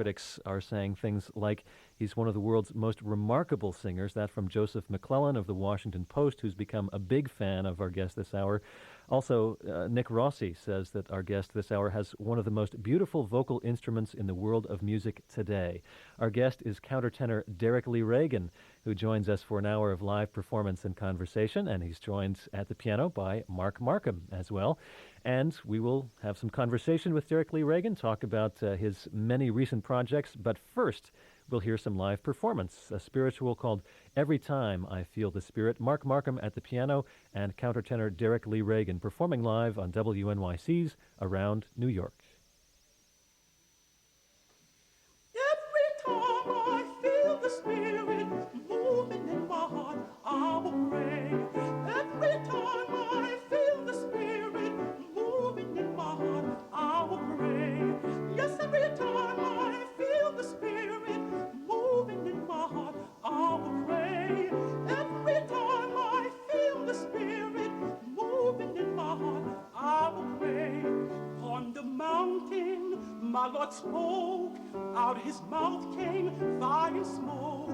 critics are saying things like he's one of the world's most remarkable singers. That from Joseph McClellan of the Washington Post, who's become a big fan of our guest this hour. Also, Nick Rossi says that our guest this hour has one of the most beautiful vocal instruments in the world of music today. Our guest is countertenor DEREK Lee Ragan, who joins us for an hour of live performance and conversation, and he's joined at the piano by Mark Markham as well. And we will have some conversation with DEREK Lee Ragan, talk about his many recent projects, but first we'll hear some live performance, a spiritual called Every Time I Feel the Spirit. Mark Markham at the piano and countertenor DEREK Lee Ragan performing live on WNYC's Around New York. Every time I feel the Spirit moving in my heart, I will pray. Every time I feel the Spirit moving in my heart, I will pray. Yes, every time I feel the Spirit moving in my heart, I will pray. Every time I feel the Spirit moving in my heart, I will pray. On the mountain, my Lord spoke, out his mouth came fire and smoke.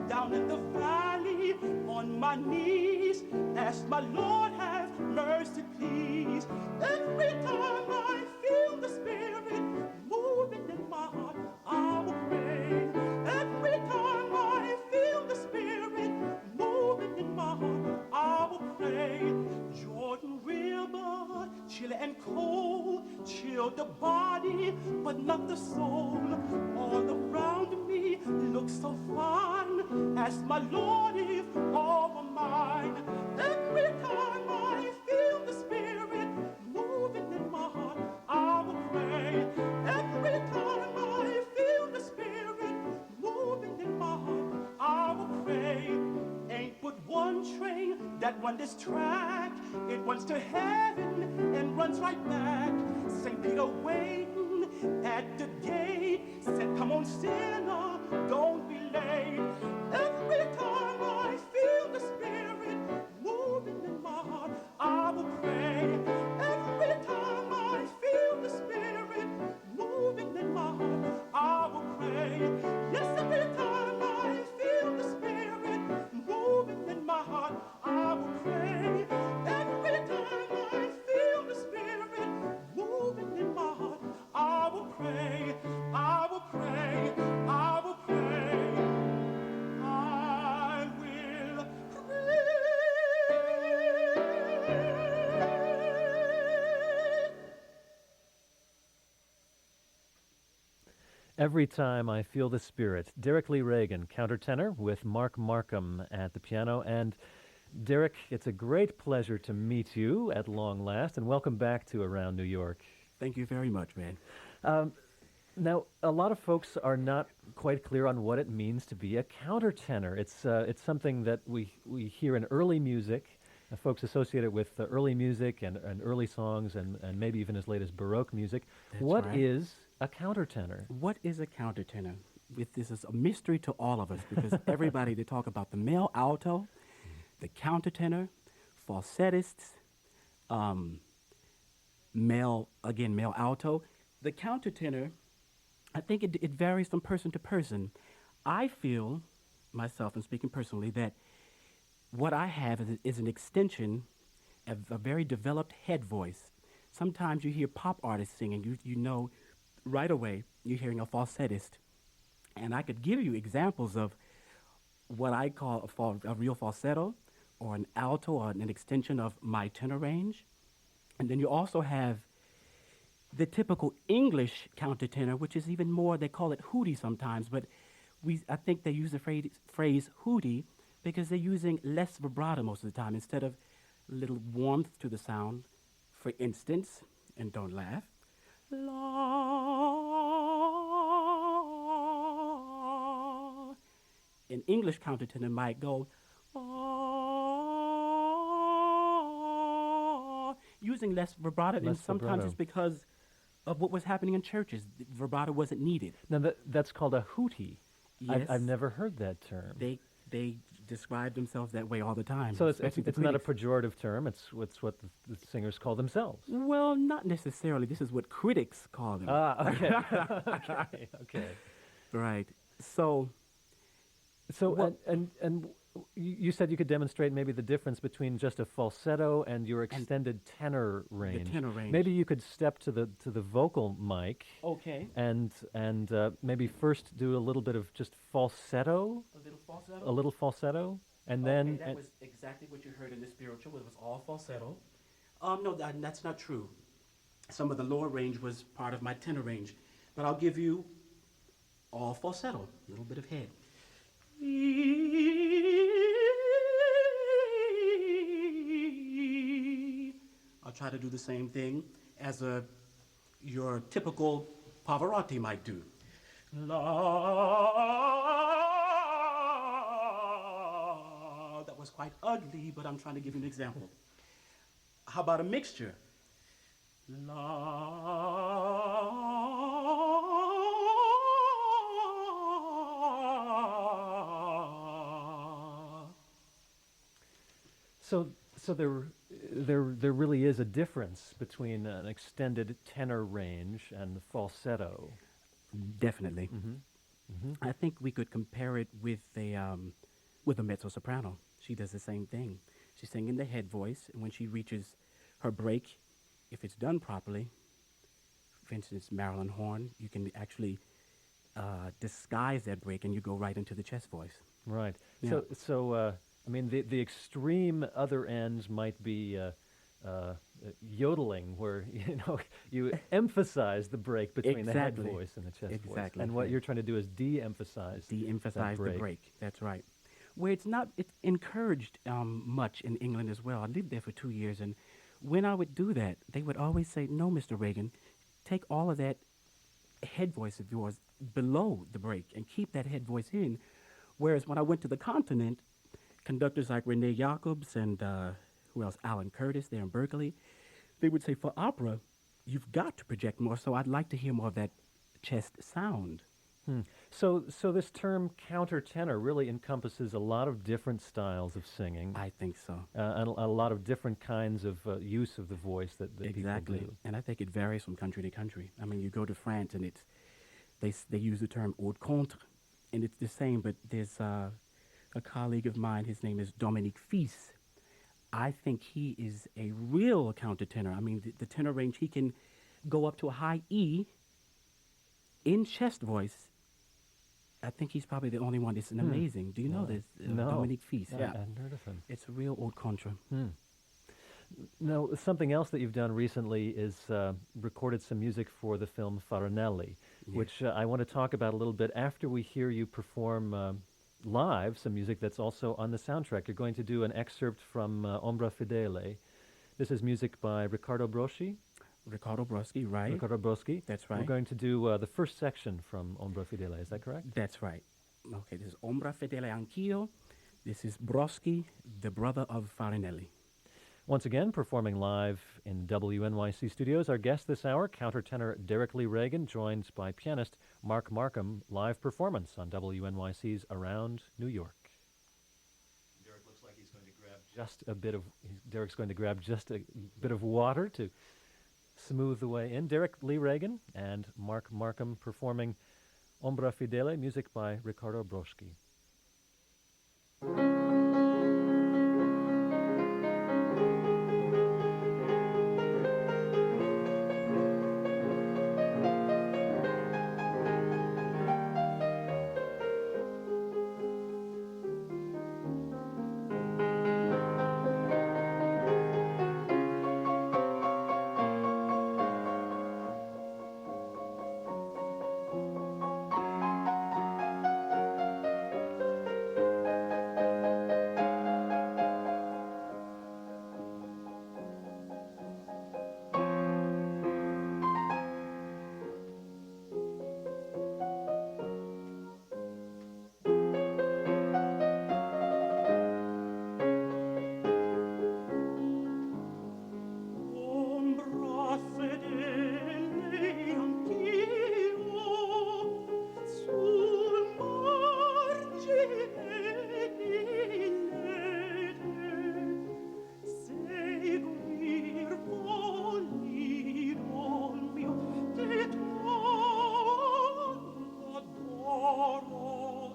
Down in the valley, on my knees, ask my Lord, have mercy, please. Every time I feel the Spirit moving in my heart, I will pray. Every time I feel the Spirit moving in my heart, I will pray. Jordan River, chill and cold, chill the body, but not the soul. All around me looks so fine, ask my Lord if all were mine. Every time I feel the Spirit moving in my heart, I will pray. Every time I feel the Spirit moving in my heart, I will pray. Ain't but one train that runs this track. It runs to heaven and runs right back. St. Peter waiting at the gate said, come on, sinner, don't be late. Every time I feel the Spirit moving in my heart, I will pray. Every time I feel the Spirit moving in my heart, I will pray. Yes, every time I feel the Spirit moving in my heart, I will pray. Every time I feel the Spirit moving in my heart, I will pray. I will pray. I will pray. I will pray. Every Time I Feel the Spirit. DEREK Lee Ragan, countertenor, with Mark Markham at the piano. And DEREK, it's a great pleasure to meet you at long last, and welcome back to Around New York. Thank you very much, man. Now, a lot of folks are not quite clear on what it means to be a countertenor. It's something that we hear in early music. Folks associate it with early music and early songs and maybe even as late as Baroque music. That's What right. is a countertenor? What is a countertenor? This is a mystery to all of us because everybody, they talk about the male alto, the countertenor, falsettists, male alto. The countertenor, I think it varies from person to person. I feel, myself and speaking personally, that what I have is an extension of a very developed head voice. Sometimes you hear pop artists singing, you know right away you're hearing a falsettist. And I could give you examples of what I call a real falsetto or an alto or an extension of my tenor range. And then you also have the typical English countertenor, which is even more, they call it hooty sometimes, but I think they use the phrase hooty because they're using less vibrato most of the time instead of a little warmth to the sound. For instance, and don't laugh, la. An English countertenor might go, using less vibrato, and sometimes vibrato. it's because of what was happening in churches. The vibrato wasn't needed. Now, that's called a hooty. Yes. I've never heard that term. They describe themselves that way all the time. So it's especially the not a critics. pejorative term. It's what the singers call themselves. Well, not necessarily. This is what critics call them. Ah, okay. Okay. Right. So, So, what you said you could demonstrate maybe the difference between just a falsetto and your and extended tenor the range. tenor range. Maybe you could step to the vocal mic Okay. and maybe first do a little bit of just falsetto, A little falsetto. a little falsetto, and Okay, then that was exactly what you heard in the spiritual. It was all falsetto. No, that's not true. Some of the lower range was part of my tenor range, but I'll give you all falsetto, a little bit of head. I'll try to do the same thing as your typical Pavarotti might do. La. That was quite ugly, but I'm trying to give you an example. How about a mixture? La. so there really is a difference between an extended tenor range and falsetto. Definitely. Mm-hmm. I think we could compare it with a mezzo soprano. She does the same thing. She's singing the head voice, and when she reaches her break, if it's done properly, for instance, Marilyn Horn, you can actually disguise that break, and you go right into the chest voice. Right. Yeah. So I mean, the extreme other ends might be yodeling, where you emphasize the break between the head Exactly. voice and the chest voice, Exactly. and what you're trying to do is de-emphasize De-emphasize that the break. That's right. Where it's encouraged much in England as well. I lived there for 2 years, and when I would do that, they would always say, "No, Mr. Reagan, take all of that head voice of yours below the break and keep that head voice in." Whereas when I went to the continent, conductors like Rene Jacobs and who else, Alan Curtis there in Berkeley, they would say, for opera, you've got to project more. So I'd like to hear more of that chest sound. So this term countertenor really encompasses a lot of different styles of singing, I think so. and a lot of different kinds of use of the voice that Exactly. people do. And I think it varies from country to country. I mean, you go to France and they use the term haute contre, and it's the same, but there's a colleague of mine, his name is Dominique Fils. I think he is a real countertenor. I mean, the tenor range, he can go up to a high E in chest voice. I think he's probably the only one. It's an amazing. Do you know this? No. Dominique Fils. I Yeah. hadn't heard of him. It's a real haute contre. Now, something else that you've done recently is recorded some music for the film Farinelli, which I want to talk about a little bit after we hear you perform live some music that's also on the soundtrack. You're going to do an excerpt from Ombra Fedele. This is music by Riccardo Broschi. Riccardo Broschi, right? Riccardo Broschi. That's right. We're going to do the first section from Ombra Fedele. Is that correct? That's right. Okay, this is Ombra, fedele, anch'io. This is Broschi, the brother of Farinelli. Once again, performing live in WNYC studios, our guest this hour, countertenor DEREK LEE RAGIN, joined by pianist Mark Markham, live performance on WNYC's Around New York. Derek looks like he's going to grab Derek's going to grab just a bit of water to smooth the way in. DEREK LEE RAGIN and Mark Markham performing Ombra Fedele, music by Riccardo Broschi. Ombra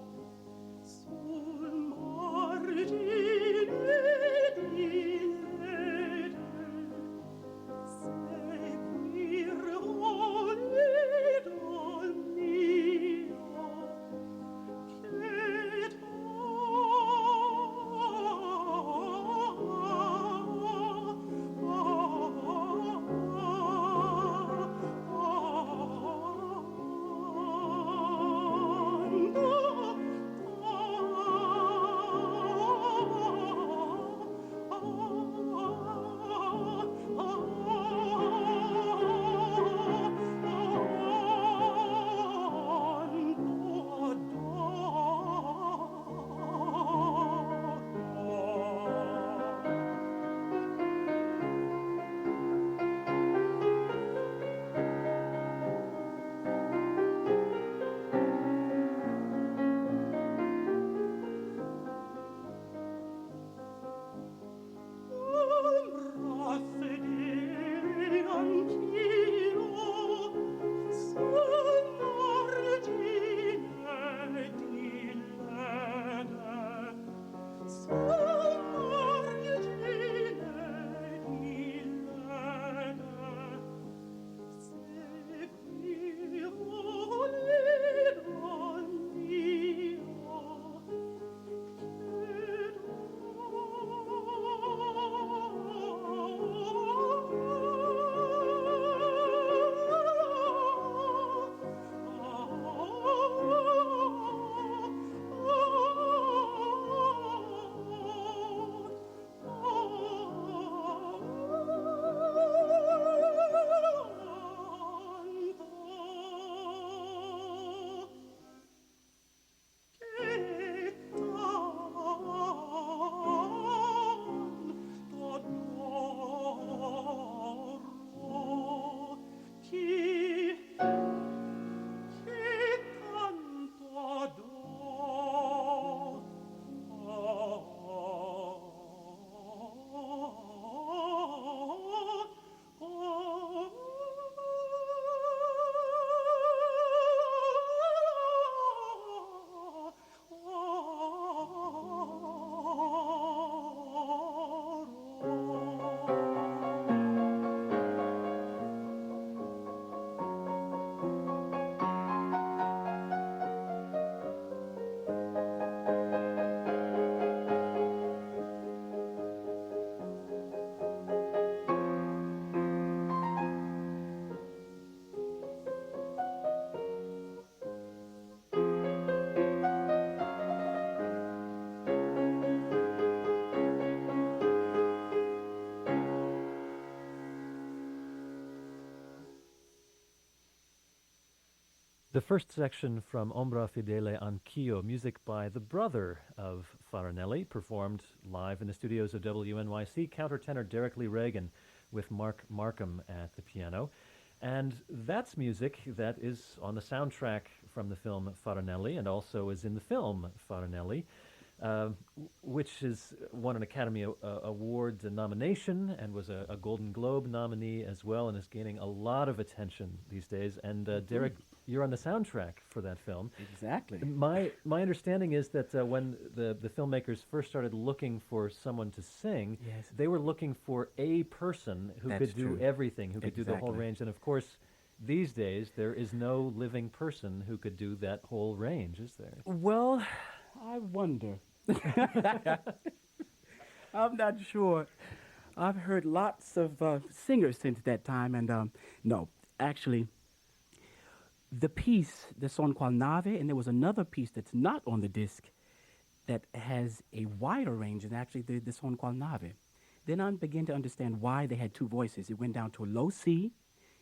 fedele anch'io, son'origine di lede, son'origine di lede, seguivo l'ironia. The first section from Ombra fedele anch'io, music by the brother of Farinelli, performed live in the studios of WNYC, countertenor DEREK LEE RAGIN with Mark Markham at the piano. And that's music that is on the soundtrack from the film Farinelli and also is in the film Farinelli, which has won an Academy Award nomination and was a Golden Globe nominee as well, and is gaining a lot of attention these days. And Derek, you're on the soundtrack for that film. Exactly. My understanding is that when the filmmakers first started looking for someone to sing, Yes. they were looking for a person who That's could do true. everything, who could do the whole Exactly. range. And of course, these days, there is no living person who could do that whole range, is there? Well, I wonder. I'm not sure. I've heard lots of singers since that time, and no, actually, the piece, the song called Nave, and there was another piece that's not on the disc that has a wider range, and actually the song called Nave. Then I began to understand why they had two voices. It went down to a low C,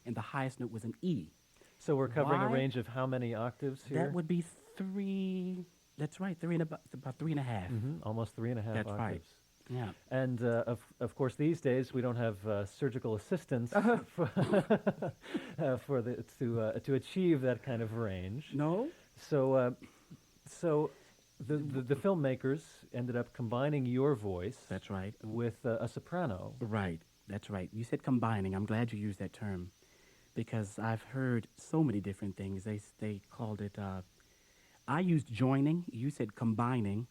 and the highest note was an E. So we're covering a Why? range of how many octaves here? That would be three. That's right, about 3.5. Almost 3.5 That's octaves. right. Yeah. And of course, these days we don't have surgical assistants to achieve that kind of range. No? So the filmmakers ended up combining your voice. That's right. With a soprano. Right. That's right. You said combining. I'm glad you used that term because I've heard so many different things. They called it I used joining. You said combining.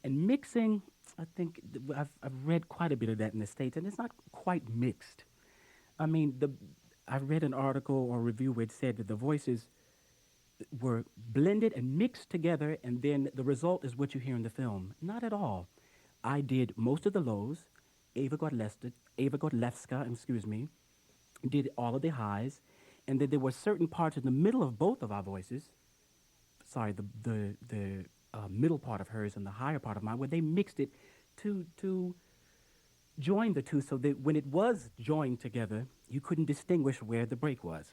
And mixing, I think I've read quite a bit of that in the States, and it's not quite mixed. I mean, I read an article or review where it said that the voices were blended and mixed together, and then the result is what you hear in the film. Not at all. I did most of the lows. Ava Godlewska, excuse me, did all of the highs, and then there were certain parts in the middle of both of our voices. Sorry, the middle part of hers and the higher part of mine, where they mixed it to join the two, so that when it was joined together, you couldn't distinguish where the break was.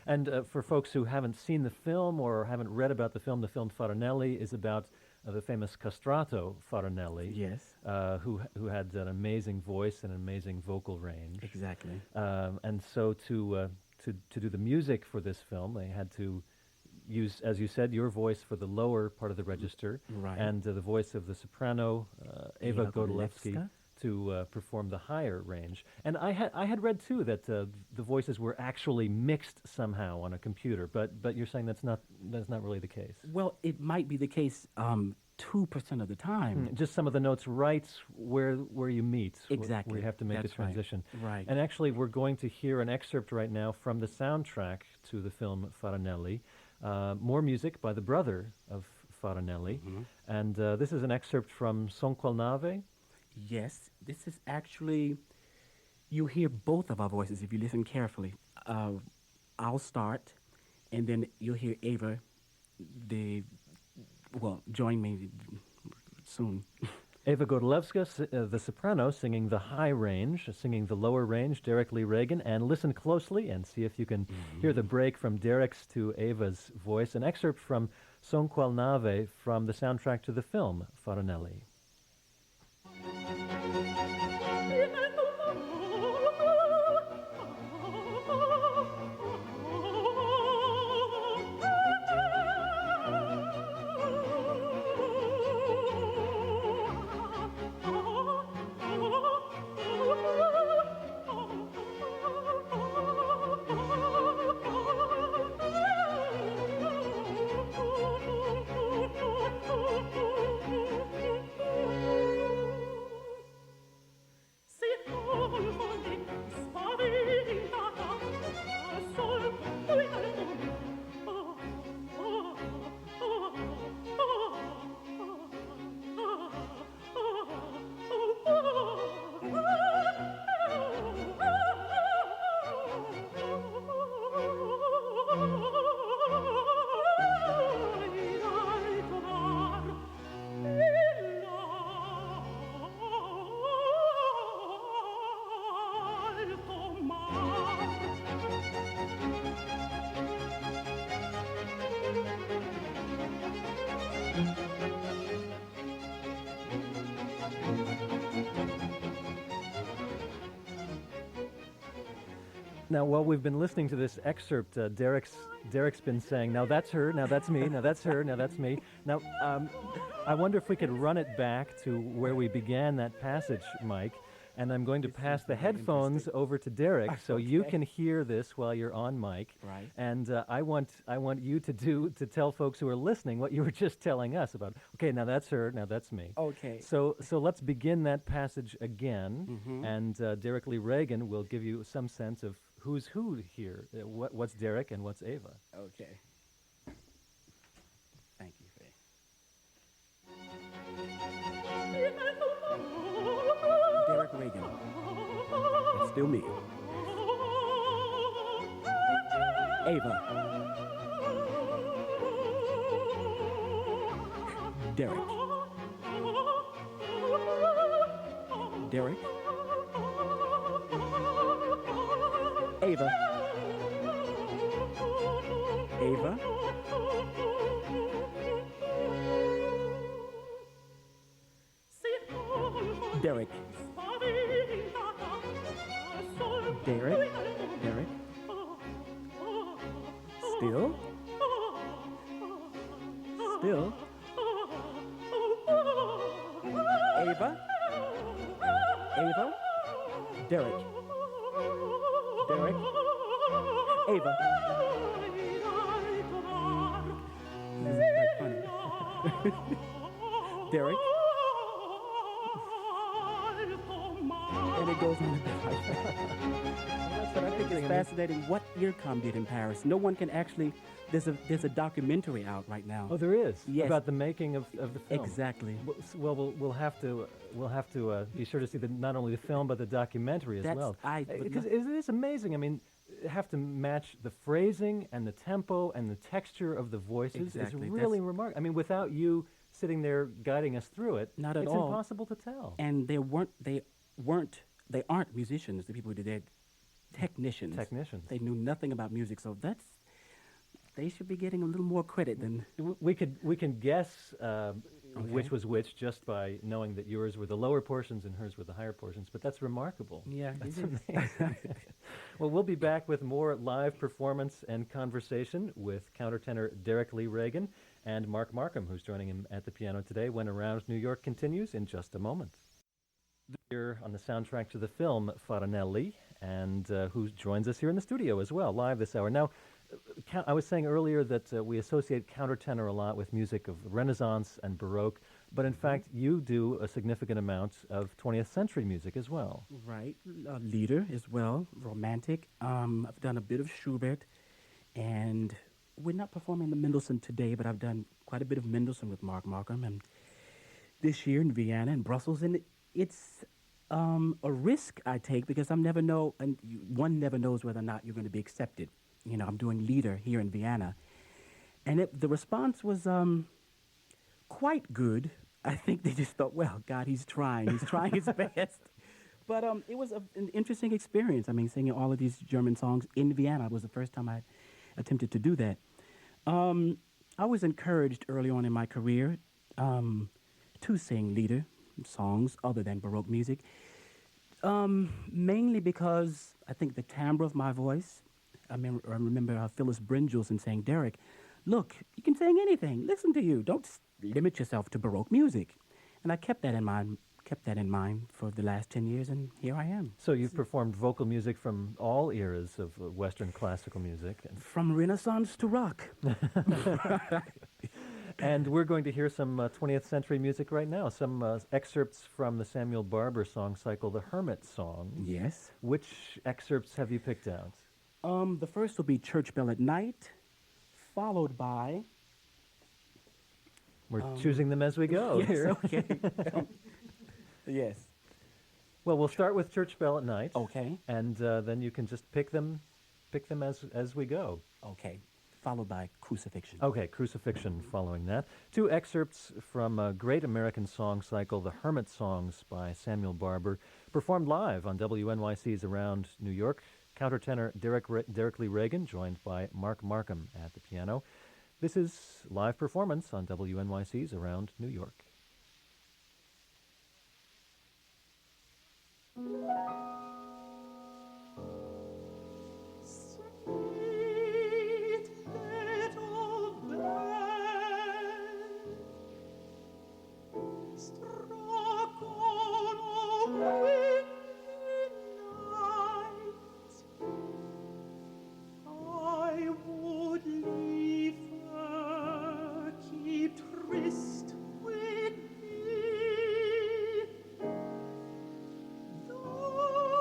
And for folks who haven't seen the film or haven't read about the film Farinelli is about the famous castrato Farinelli, Yes. Who had an amazing voice and an amazing vocal range. Exactly. And so to do the music for this film, they had to use, as you said, your voice for the lower part of the register, Right. and the voice of the soprano, Eva Godlewski, Godlewska. to perform the higher range. And I had read too that the voices were actually mixed somehow on a computer, but you're saying that's not really the case. Well, it might be the case 2% of the time. Just some of the notes right where you meet. Exactly. Where you have to make That's a transition. Right. And actually, we're going to hear an excerpt right now from the soundtrack to the film Farinelli. More music by the brother of Farinelli. And this is an excerpt from Qual, nave. Yes, this is actually, you hear both of our voices if you listen carefully. I'll start, and then you'll hear Ava, join me soon. Eva Godlewska, the soprano, singing the high range, singing the lower range, Derek Lee Reagan. And listen closely and see if you can hear the break from Derek's to Ava's voice. An excerpt from Qual, nave from the soundtrack to the film Farinelli. Now, while we've been listening to this excerpt, Derek's been saying, "Now that's her, now that's me, now that's her, now that's me." Now, I wonder if we could run it back to where we began that passage, Mike. And I'm going to pass the headphones over to Derek, so you can hear this while you're on mic. Right. And I want you to tell folks who are listening what you were just telling us about. Okay, now that's her, now that's me. Okay. So let's begin that passage again, and Derek Lee Reagan will give you some sense of who's who here. What's Derek and what's Ava? Okay. Thank you, Faye. Derek Reagan. It's still me. Ava. Derek. Derek. Ava. Ava. Derek. Derek. Derek. Still. Still. Ava. Ava. Derek. Derek. Ava. Derek. And it goes on like that. That's what But I think it's fascinating what Earcom did in Paris. No one can actually. There's a documentary out right now. Oh, there is? Yes. About the making of the film. Exactly. Well, we'll have to be sure to see not only the film but the documentary as well. Because it is amazing. I mean, have to match the phrasing and the tempo and the texture of the voices. Exactly. It's really remarkable. I mean, without you sitting there guiding us through it, Not at it's all. impossible to tell. And they aren't musicians. The people who did it, technicians. Technicians. They knew nothing about music, so they should be getting a little more credit than. We can guess which was which just by knowing that yours were the lower portions and hers were the higher portions, but that's remarkable. Yeah, That's it is. amazing. Well, we'll be back with more live performance and conversation with countertenor Derek Lee Ragan and Mark Markham, who's joining him at the piano today when Around New York continues in just a moment. Here on the soundtrack to the film Farinelli, and who joins us here in the studio as well, live this hour. Now, I was saying earlier that we associate countertenor a lot with music of Renaissance and Baroque, but in fact, you do a significant amount of 20th century music as well. Right, leader as well, romantic. I've done a bit of Schubert, and we're not performing the Mendelssohn today, but I've done quite a bit of Mendelssohn with Mark Markham, and this year in Vienna and Brussels, and it's a risk I take because one never knows whether or not you're going to be accepted. You know, I'm doing leader here in Vienna, and the response was quite good. I think they just thought, well, God, he's trying his best. But it was an interesting experience. I mean, singing all of these German songs in Vienna was the first time I attempted to do that. I was encouraged early on in my career to sing lieder songs other than Baroque music, mainly because I think the timbre of my voice. I remember Phyllis Brynjolfsson saying, Derek, look, you can sing anything. Listen to you. Don't limit yourself to Baroque music. And I kept that in mind for the last 10 years, and here I am. So you've performed vocal music from all eras of Western classical music. From Renaissance to rock. And we're going to hear some 20th century music right now, some excerpts from the Samuel Barber song cycle, the Hermit song. Yes. Which excerpts have you picked out? The first will be Church Bell at Night, followed by... We're choosing them as we go. Yes, here. okay. Yes. Well, we'll start with Church Bell at Night. Okay. And then you can just pick them as we go. Okay. Followed by Crucifixion. Okay, Crucifixion following that. Two excerpts from a great American song cycle, the Hermit Songs by Samuel Barber, performed live on WNYC's Around New York. Countertenor Derek Lee Ragan, joined by Mark Markham at the piano. This is live performance on WNYC's Around New York. Sweet little bell, struck on a windy night, I would liefer keep tryst with thee, though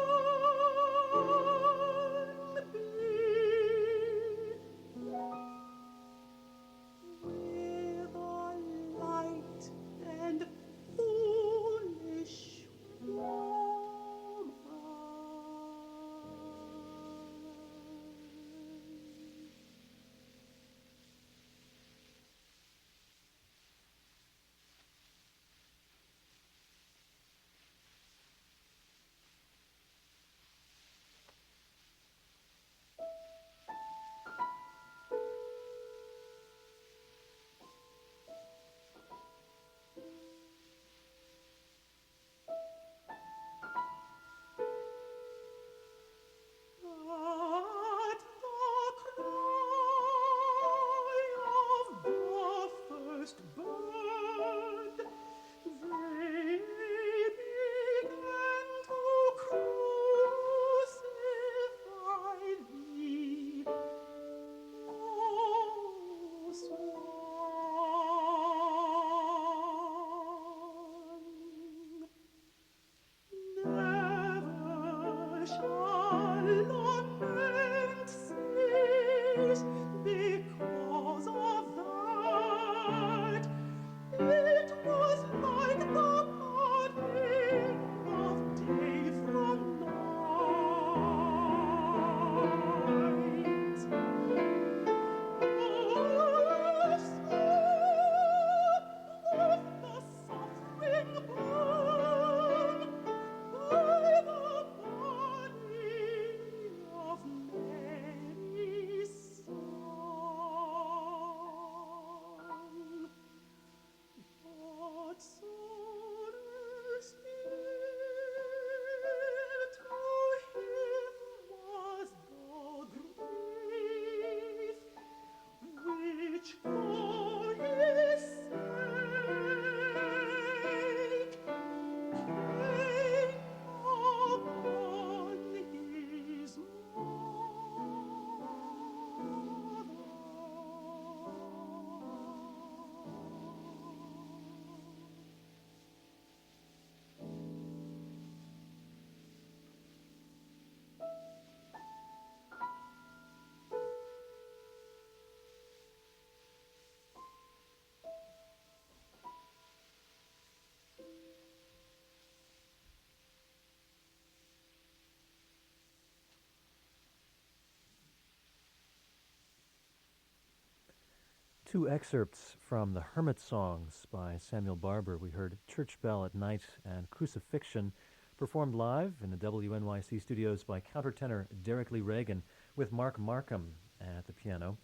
Two excerpts from the Hermit songs by Samuel Barber. We heard Church Bell at Night and Crucifixion, performed live in the WNYC studios by countertenor Derek Lee Ragan with Mark Markham at the piano.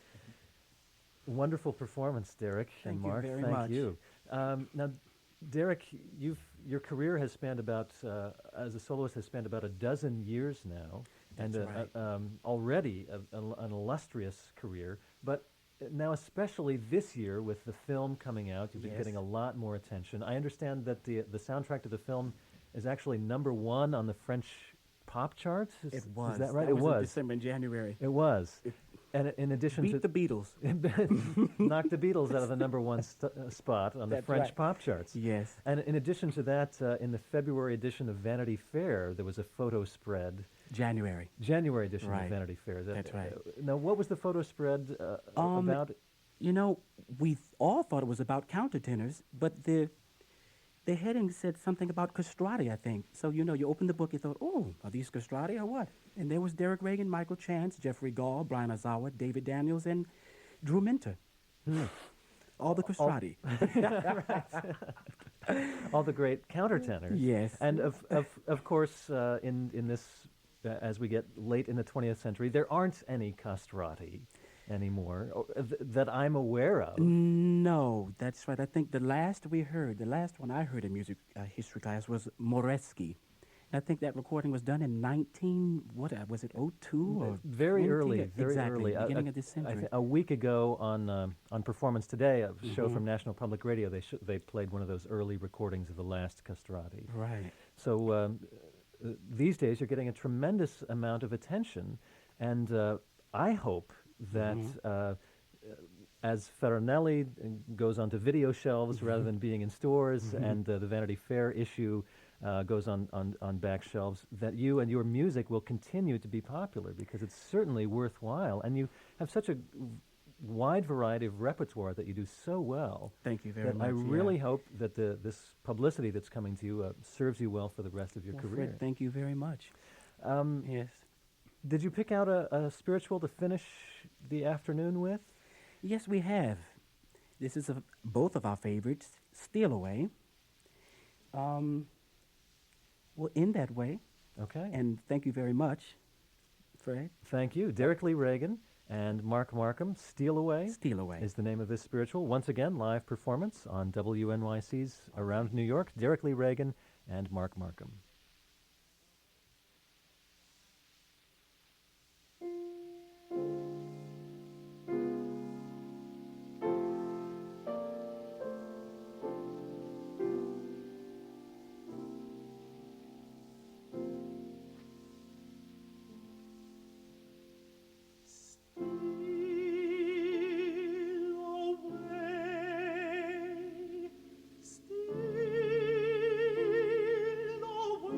Wonderful performance, Derek and Thank you Mark. very Thank much. you. Now, Derek, your career has spanned about, as a soloist, has spanned about a dozen years now, That's right. already an illustrious career. But now, especially this year with the film coming out, you've been Yes. getting a lot more attention. I understand that the soundtrack to the film is actually #1 on the French pop charts. It was. Is that right? That It was in was. December and January. It was. And in addition Beat the Beatles. knocked the Beatles out of the #1 spot on the That's French right. pop charts. Yes. And in addition to that, in the February edition of Vanity Fair, there was a photo spread. January. January edition of Right. Vanity Fair. That's right. Now, what was the photo spread about? You know, we all thought it was about countertenors, but the heading said something about castrati, I think. So, you know, you opened the book, you thought, oh, are these castrati or what? And there was Derek Reagan, Michael Chance, Jeffrey Gall, Brian Ozawa, David Daniels, and Drew Minter. All the castrati. All the great countertenors. Yes. And of course, in this, as we get late in the 20th century, there aren't any castrati anymore that I'm aware of. No, that's right. I think the last one I heard in music history class was Moreschi. And I think that recording was done in was it 02 or Very 20? early, very exactly, early. beginning of this century. A week ago on Performance Today, a show from National Public Radio, they played one of those early recordings of the last castrati. Right. So these days you're getting a tremendous amount of attention, and I hope that as Farinelli goes onto video shelves rather than being in stores, and the Vanity Fair issue goes on back shelves, that you and your music will continue to be popular, because it's certainly worthwhile, and you have such a wide variety of repertoire that you do so well. Thank you very That much. I really hope that this publicity that's coming to you serves you well for the rest of your Well, career. Fred, thank you very much. Yes. Did you pick out a spiritual to finish the afternoon with? Yes, we have. This is both of our favorites, Steal Away. Well, in that way. Okay. And thank you very much, Fred. Thank you. Derek Lee Ragan and Mark Markham, Steal Away. Steal Away. Is the name of this spiritual. Once again, live performance on WNYC's Around New York. Derek Lee Ragan and Mark Markham. Steal away,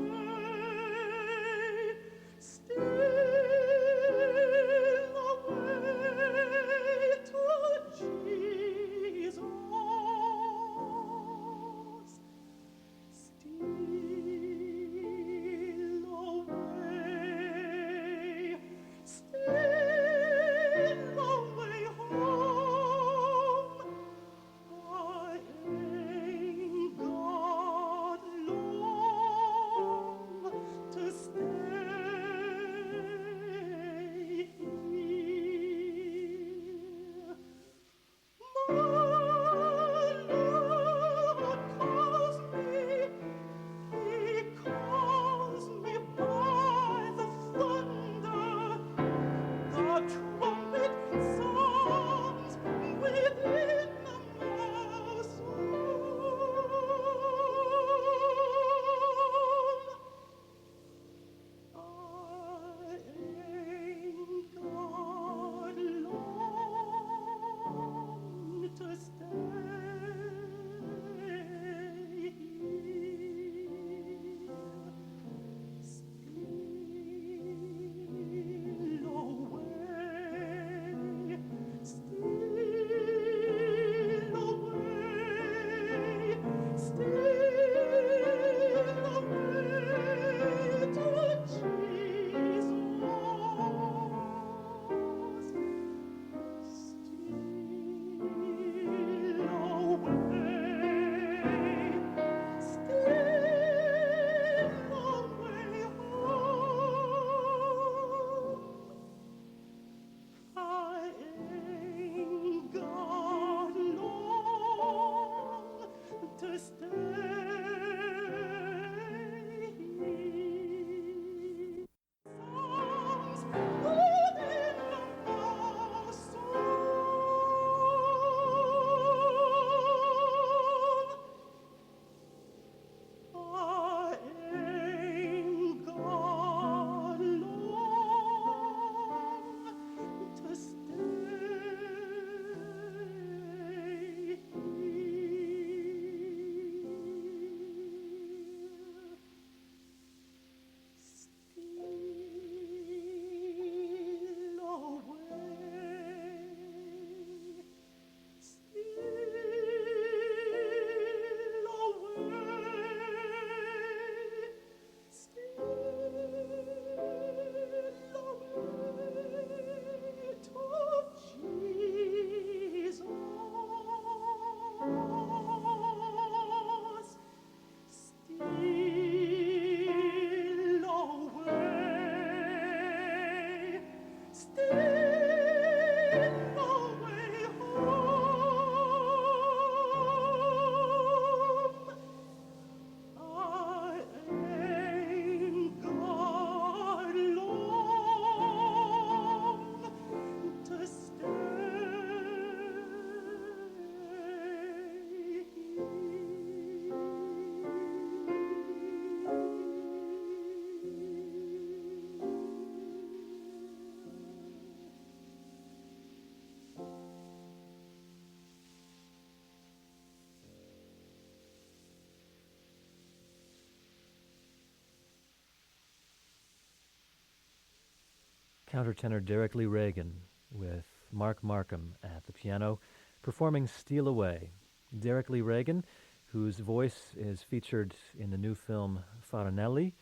countertenor Derek Lee Ragan with Mark Markham at the piano, performing Steal Away. Derek Lee Ragan, whose voice is featured in the new film Farinelli.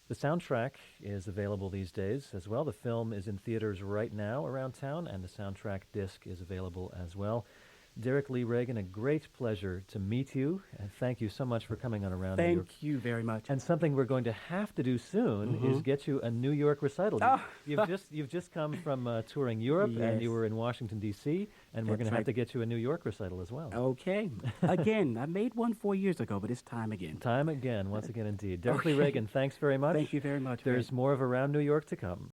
The soundtrack is available these days as well. The film is in theaters right now around town, and the soundtrack disc is available as well. Derek Lee Ragan, a great pleasure to meet you, and thank you so much for coming on Around New York. Thank you very much. And something we're going to have to do soon is get you a New York recital. Oh. You've just come from touring Europe, and you Yes. were in Washington, D.C., and we're That's going to have right. to get you a New York recital as well. Okay. Again, I made one 4 years ago, but it's time again. Time again, once again indeed. Derek Lee Okay. Ragan, thanks very much. Thank you very much. There's more of Around New York to come.